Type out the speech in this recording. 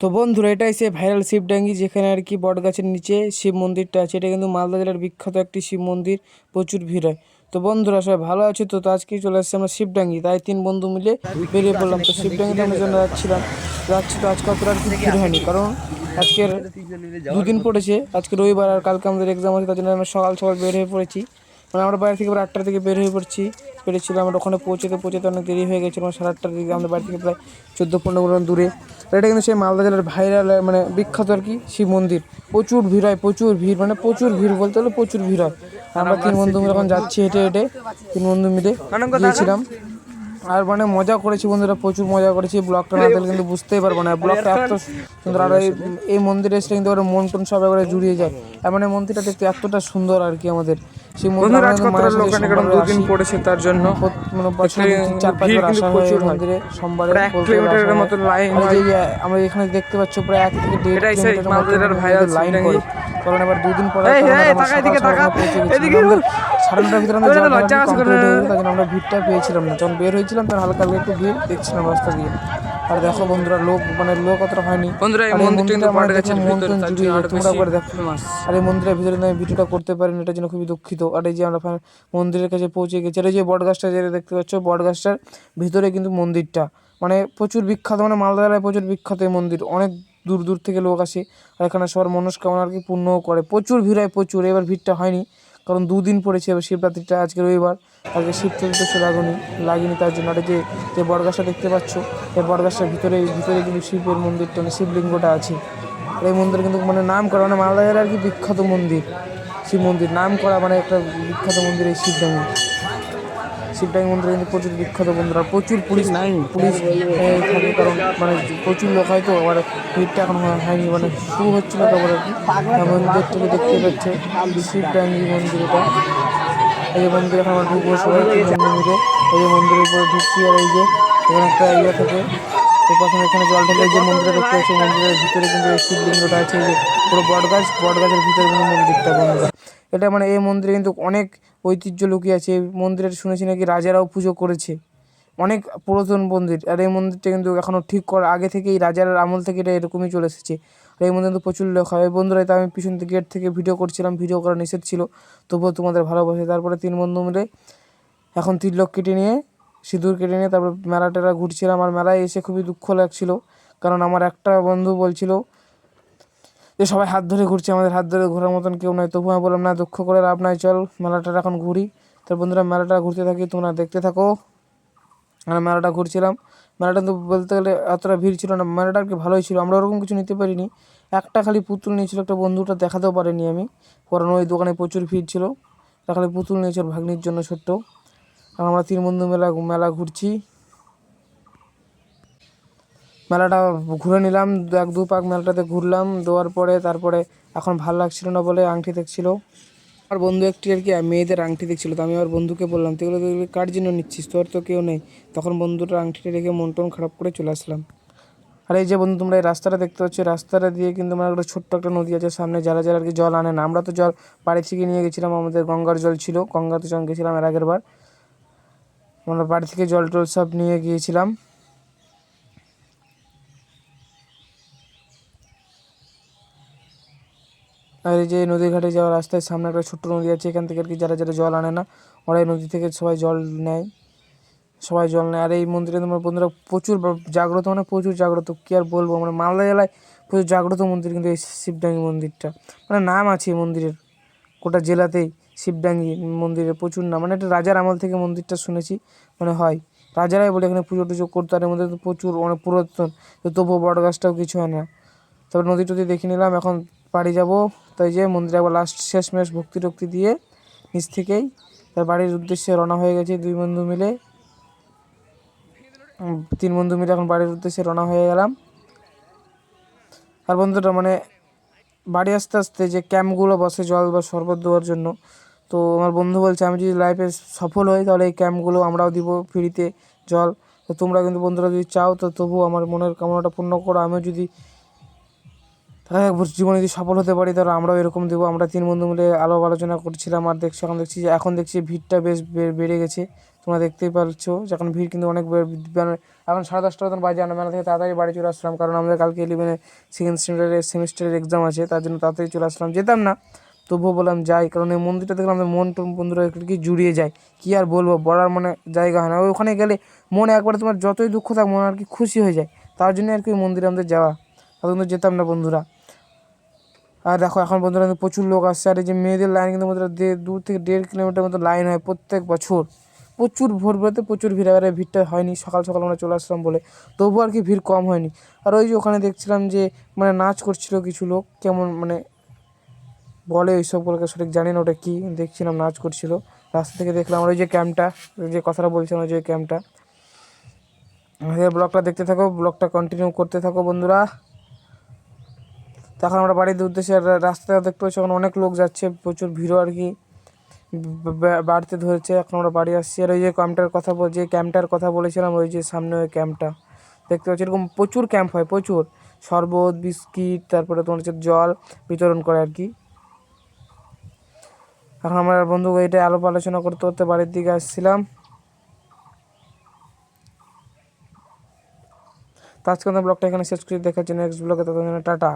তো বন্ধুরা, এটাই সেই ভাইরাল শিবডাঙ্গি, যেখানে আর কি বট গাছের নিচে শিব মন্দিরটা আছে। এটা কিন্তু মালদা জেলার বিখ্যাত একটি শিব মন্দির, প্রচুর ভিড় হয়। তো বন্ধুরা, সবাই ভালো আছে তো? আজকে চলে আসছে আমরা শিবডাঙ্গি, তাই তিন বন্ধু মিলে বেরিয়ে পড়লাম। তো শিবডাঙ্গিতে আমরা জন্য যাচ্ছি। তো আজকে অতটা আর কি ভিড় হয়নি, কারণ আজকের দুদিন পড়েছে। আজকে রবিবার আর কালকে আমাদের এক্সাম আছে, তার জন্য আমরা সকাল সকাল বের হয়ে পড়েছি। মানে আমরা বাড়ি থেকে প্রায় 8টার দিকে বের হয়ে পেরেছিলাম। আমরা ওখানে পৌঁছতে অনেক দেরি হয়ে গেছিলো। 8:30টার দিকে আমাদের বাড়ি থেকে প্রায় 14-15 কিলোমিটার দূরে। এটা কিন্তু সেই মালদা জেলার ভাইরাল, মানে বিখ্যাত আর কি শিব মন্দির। প্রচুর ভিড় হয়, প্রচুর ভিড়, মানে প্রচুর ভিড় বলতে হলে প্রচুর ভিড় হয়। আমরা তিন বন্ধু মিলে এখন যাচ্ছি হেঁটে হেঁটে, তিন বন্ধু মিলে গিয়েছিলাম। আর মানে মজা করেছি বন্ধুরা, প্রচুর মজা করেছি। ব্লগটা না দেখলে কিন্তু বুঝতেই পারবো না, ব্লগটা এত সুন্দর। আর এই মন্দিরে এসে কিন্তু মন টন সব একবারে জুড়িয়ে যায়। মানে মন্দিরটা দেখতে এতটা সুন্দর আর কি আমাদের সেই মন্দির। দুদিন পড়েছে তার জন্য মানে বছরে 4-5 বার আসা হয় মন্দিরে। সোমবারে 1 কিলোমিটারের মতো লাইন হয়। আমরা এখানে দেখতে পাচ্ছ প্রায় 1 থেকে 1.5 কিলোমিটার মতো লাইন করে। কারণ এবার দুদিন পরে পৌঁছে গেছিলাম। 9:30টার ভিতরে আমরা কমপ্লিট হয়ে গেছে, তার জন্য আমরা ভিড়টা পেয়েছিলাম না। যখন বের হয়েছিলাম তখন হালকা হালকা একটু ভিড় দেখছিলাম রাস্তা দিয়ে। আর দেখো বন্ধুরা, লোক অতটা হয়নি। আর এই মন্দিরটা মানে দেখে মন টন জুড়িয়ে যায়, তোমরা একবার দেখো। আর এই মন্দিরের ভিতরে আমি ভিডিওটা করতে পারিনি, এটার জন্য খুবই দুঃখিত। আর এই যে আমরা মন্দিরের কাছে পৌঁছে গেছি। আর এই যে বট গাছটা যেটা দেখতে পাচ্ছ, বট গাছটার ভিতরে কিন্তু মন্দিরটা মানে প্রচুর বিখ্যাত। মানে মালদা জেলায় প্রচুর বিখ্যাত এই মন্দির, অনেক দূর দূর থেকে লোক আসে। আর এখানে সবার মনস্কামনা আর কি পূর্ণও করে। প্রচুর ভিড় হয়, প্রচুর। এবার ভিড়টা হয়নি কারণ দুদিন পড়েছে। এবার শিবরাত্রিটা আজকে রবিবার, আজকে শিব চতুর্দশী লাগেনি তার জন্য। আর যে যে বটগাছটা দেখতে পাচ্ছ, এই বটগাছটার ভিতরে কিন্তু শিবের মন্দিরটা, মানে শিবলিঙ্গটা আছে। আর এই মন্দির কিন্তু মানে নাম করা, মানে মালদা জেলার আর কি বিখ্যাত মন্দির, শিব মন্দির নাম করা, মানে একটা বিখ্যাত মন্দির এই শিবডাঙ্গি মন্দিরে কিন্তু প্রচুর বিখ্যাত বন্ধুরা। প্রচুর পুলিশ থাকে, কারণ মানে প্রচুর লোক হয় তো। আবার ভিড়টা এখন হয়নি, মানে শুরু হচ্ছিল তারপর আর কি। মন্দিরটাকে দেখতে পাচ্ছে শিবডাঙ্গি মন্দির। এটা এই যে মন্দির, এখন আমরা ঢুকবো সবাই বন্ধু মিলে। এই যে মন্দিরের উপরে ঢুকছি। আর এই যে এখানে একটা ইয়ে থাকে, তো প্রথমে এখানে জল ঢেলে যে মন্দিরটা দেখতে পাচ্ছি, মন্দিরের ভিতরে কিন্তু এই শিবলিঙ্গটা আছে। এই যে পুরো বটগাছের ভিতরে কিন্তু মন্দিরটা বন্ধুরা। এটা মানে এই মন্দিরে কিন্তু অনেক ঐতিহ্য লুকিয়ে আছে। এই মন্দিরের শুনেছি নাকি রাজারাও পুজো করেছে, অনেক পুরাতন মন্দির। আর এই মন্দিরটা কিন্তু এখনও ঠিক করা আগে থেকেই, রাজার আমল থেকে এটা এরকমই চলে এসেছে। আর এই মন্দিরে কিন্তু প্রচুর লোক হয় বন্ধুরা। তাই আমি পিছন থেকে গেট থেকে ভিডিও করছিলাম, ভিডিও করা নিষেধ ছিল, তবুও তোমাদের ভালোবাসে। তারপরে তিন বন্ধু মিলে এখন তিলক কেটে নিয়ে, সিঁদুর কেটে নিয়ে তারপর মেলা টেলা ঘুরছিলাম। আর মেলায় এসে খুবই দুঃখ লাগছিল, কারণ আমার একটা বন্ধু বলছিল যে সবাই হাত ধরে ঘুরছে, আমাদের হাত ধরে ঘোরার মতন কেউ নয়। তবু আমি বললাম না, দুঃখ করে লাভ নাই, চল মেলাটা এখন ঘুরি। তো বন্ধুরা, মেলাটা ঘুরতে থাকি, তোমরা দেখতে থাকো। আমরা মেলাটা ঘুরছিলাম। মেলাটা তো বলতে গেলে এতটা ভিড় ছিল না, মেলাটা আর কি ভালোই ছিল। আমরা ওরকম কিছু নিতে পারিনি, একটা খালি পুতুল নিয়েছিল একটা বন্ধুটা, দেখাতেও পারিনি আমি, কারণ ওই দোকানে প্রচুর ভিড় ছিল। একটা খালি পুতুল নিয়েছিল ভাগ্নির জন্য ছোট্ট। আর আমরা তিন বন্ধু মেলা ঘুরছি। মেলাটা ঘুরে নিলাম, 1-2 পাক মেলাটাতে ঘুরলাম। দেওয়ার পরে তারপরে এখন ভালো লাগছিল না বলে আংটি দেখছিল আমার বন্ধু একটি আর কি, মেয়েদের আংটি দেখছিল। তো আমি আমার বন্ধুকে বললাম, তুই এগুলো কার জন্য নিচ্ছিস, তোর তো কেউ নেই। তখন বন্ধুটার আংটিটা রেখে মন টন খারাপ করে চলে আসলাম। আর এই যে বন্ধু, তোমরা এই রাস্তাটা দেখতে পাচ্ছ, রাস্তাটা দিয়ে কিন্তু আমার একটা ছোট্ট একটা নদী আছে সামনে। যারা যারা আর কি জল আনে না, আমরা তো জল বাড়ি থেকে নিয়ে গেছিলাম, আমাদের গঙ্গার জল ছিল, গঙ্গাতে যখন গেছিলাম এর আগের বার, আমরা বাড়ি থেকে জল টল সব নিয়ে গিয়েছিলাম। আর এই যে নদীর ঘাটে যাওয়ার রাস্তায় সামনে একটা ছোট্ট নদী আছে, এখান থেকে আর কি যারা যারা জল আনে না, ওরা এই নদী থেকে সবাই জল নেয়। আর এই মন্দিরে তোমার বন্ধুরা প্রচুর জাগ্রত, মানে প্রচুর জাগ্রত, কী আর বলবো। মানে মালদা জেলায় প্রচুর জাগ্রত মন্দির কিন্তু এই শিবডাঙ্গি মন্দিরটা, মানে নাম আছে এই মন্দিরের গোটা জেলাতেই। শিবডাঙ্গি মন্দিরের প্রচুর নাম, মানে এটা রাজার আমল থেকে মন্দিরটা শুনেছি, মানে হয় রাজারাই বলে এখানে পুজো টুজো করতো। আর এর মধ্যে তো প্রচুর অনেক পুরাতন, তো তবুও বট গাছটাও কিছু হয় না। তারপর নদী টদী দেখে নিলাম, এখন বাড়ি যাব। তাই যে মন্দিরে আবার লাস্ট শেষমেশ ভক্তি টক্তি দিয়ে নিচ থেকেই তার বাড়ির উদ্দেশ্যে রওনা হয়ে গেছে তিন বন্ধু মিলে এখন বাড়ির উদ্দেশ্যে রওনা হয়ে গেলাম। আর বন্ধুরা, মানে বাড়ি আসতে আসতে যে ক্যাম্পগুলো বসে জল বা শরবত দেওয়ার জন্য, তো আমার বন্ধু বলছে আমি যদি লাইফে সফল হই তাহলে এই ক্যাম্পগুলো আমরাও দিব ফ্রিতে জল। তো তোমরা কিন্তু বন্ধুরা যদি চাও তো তবু আমার মনের কামনাটা পূর্ণ করো। আমিও যদি জীবনে যদি সফল হতে পারি তাহলে আমরাও এরকম দেবো। আমরা তিন বন্ধু মিলে আলোচনা করছিলাম। আর এখন দেখছি যে ভিড়টা বেশ বেড়ে গেছে। তোমরা দেখতেই পাচ্ছো যখন ভিড় কিন্তু অনেক এখন 10:30টার মতন বাজে। আমরা মেলা থেকে তাড়াতাড়ি বাড়ি চলে আসলাম, কারণ আমাদের কালকে 11 সেকেন্ড সেমিস্টারের এক্সাম আছে, তার জন্য তাড়াতাড়ি চলে আসলাম। যেতাম না, তবুও বললাম যাই, কারণ এই মন্দিরটা দেখলাম আমাদের মন বন্ধুরা একটু কি জুড়িয়ে যায়। কী আর বলবো, বলার মানে জায়গা হয় না। ওখানে গেলে মনে একবারে তোমার যতই দুঃখ থাক মনে আর কি খুশি হয়ে যায়। তার জন্য আর কি ওই মন্দিরে আমাদের যাওয়া, তখন তো যেতাম না বন্ধুরা। আর দেখো এখন বন্ধুরা কিন্তু প্রচুর লোক আসছে। আর এই যে মেয়েদের লাইন কিন্তু বন্ধুরা 2 থেকে 1.5 কিলোমিটার মতো লাইন হয় প্রত্যেক বছর। প্রচুর ভোরবেলাতে প্রচুর ভিড়। আর ভিড়টা হয়নি, সকাল সকাল আমরা চলে আসলাম বলে, তবুও আর কি ভিড় কম হয়নি। আর ওই যে ওখানে দেখছিলাম যে মানে নাচ করছিল কিছু লোক, কেমন মানে বলে ওই সবগুলোকে সঠিক জানি না ওটা কী, দেখছিলাম নাচ করছিল রাস্তা থেকে দেখলাম। আর ওই যে ক্যাম্পটা, যে কথাটা বলছিলাম, ওই যে ক্যাম্পটা। ব্লগটা দেখতে থাকো, ব্লগটা কন্টিনিউ করতে থাকো বন্ধুরা। তখন আমরা বাড়ির উদ্দেশ্যে রাস্তা দেখতে পাচ্ছি, এখন অনেক লোক যাচ্ছে, প্রচুর ভিড়ও আর কি বাড়তে ধরেছে। এখন আমরা বাড়ি আসছি। আর ওই যে ক্যাম্পটার কথা বলেছিলাম, ওই যে সামনে ওই ক্যাম্পটা দেখতে পাচ্ছি। এরকম প্রচুর ক্যাম্প হয়, প্রচুর শরবত, বিস্কিট, তারপরে তোমার হচ্ছে জল বিতরণ করে আর কি। এখন আমার বন্ধু এটা আলাপ আলোচনা করতে করতে বাড়ির দিকে আসছিলাম। তো আজকে ব্লগটা এখানে শেষ করে দেখাচ্ছি নেক্সট ব্লগে, ততক্ষণ টাটা।